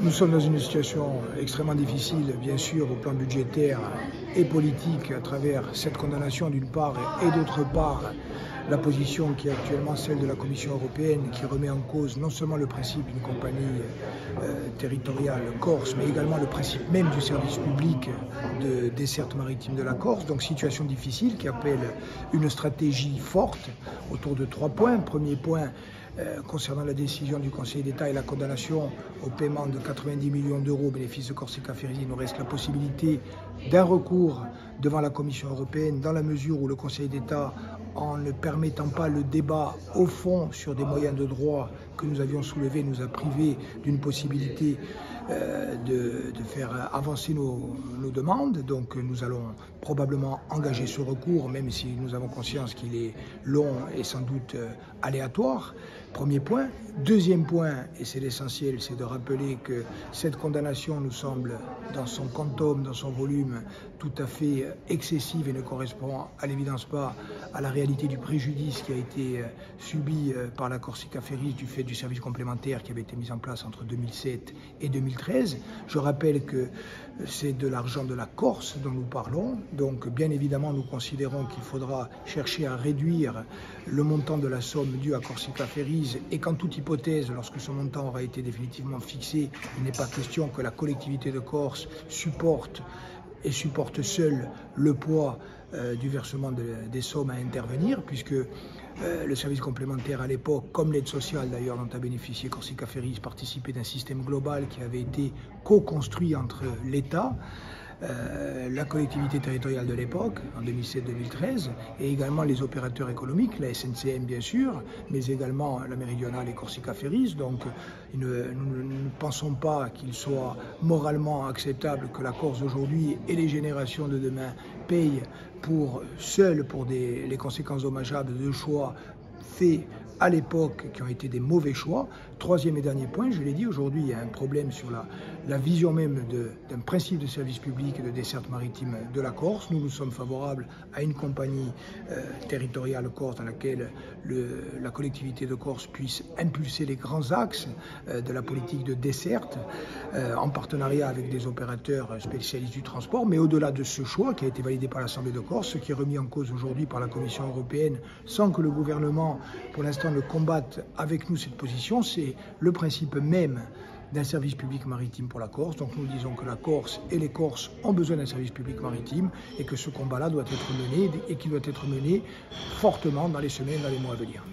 Nous sommes dans une situation extrêmement difficile, bien sûr, au plan budgétaire et politique, à travers cette condamnation d'une part et d'autre part la position qui est actuellement celle de la Commission européenne, qui remet en cause non seulement le principe d'une compagnie territoriale corse, mais également le principe même du service public de desserte maritime de la Corse. Donc situation difficile qui appelle une stratégie forte autour de 3 points. Premier point, concernant la décision du Conseil d'État et la condamnation au paiement de 90 millions d'euros au bénéfice de Corsica Ferries, il nous reste la possibilité d'un recours devant la Commission européenne dans la mesure où le Conseil d'État, en ne permettant pas le débat au fond sur des moyens de droit que nous avions soulevés, nous a privés d'une possibilité de faire avancer nos demandes. Donc nous allons probablement engager ce recours, même si nous avons conscience qu'il est long et sans doute aléatoire. Premier point. Deuxième point, et c'est l'essentiel, c'est de rappeler que cette condamnation nous semble, dans son quantum, dans son volume, tout à fait excessive et ne correspond à l'évidence pas à la réalité du préjudice qui a été subi par la Corsica Ferries du fait du service complémentaire qui avait été mis en place entre 2007 et 2013. Je rappelle que c'est de l'argent de la Corse dont nous parlons, donc bien évidemment nous considérons qu'il faudra chercher à réduire le montant de la somme due à Corsica Ferries et qu'en toute hypothèse, lorsque ce montant aura été définitivement fixé, il n'est pas question que la collectivité de Corse supporte seule le poids du versement des sommes à intervenir, puisque le service complémentaire à l'époque, comme l'aide sociale d'ailleurs dont a bénéficié Corsica Ferries, participait d'un système global qui avait été co-construit entre l'État, la collectivité territoriale de l'époque, en 2007-2013, et également les opérateurs économiques, la SNCM bien sûr, mais également la Méridionale et Corsica Ferries. Donc nous ne pensons pas qu'il soit moralement acceptable que la Corse aujourd'hui et les générations de demain payent pour les conséquences dommageables de choix faits à l'époque qui ont été des mauvais choix. Troisième et dernier point, je l'ai dit, aujourd'hui il y a un problème sur la vision même d'un principe de service public et de desserte maritime de la Corse. Nous sommes favorables à une compagnie territoriale corse dans laquelle la collectivité de Corse puisse impulser les grands axes de la politique de desserte en partenariat avec des opérateurs spécialistes du transport. Mais au-delà de ce choix qui a été validé par l'Assemblée de Corse, ce qui est remis en cause aujourd'hui par la Commission européenne sans que le gouvernement pour l'instant ne combatte avec nous cette position, c'est le principe même d'un service public maritime pour la Corse. Donc nous disons que la Corse et les Corses ont besoin d'un service public maritime et que ce combat-là doit être mené et qu'il doit être mené fortement dans les semaines, dans les mois à venir.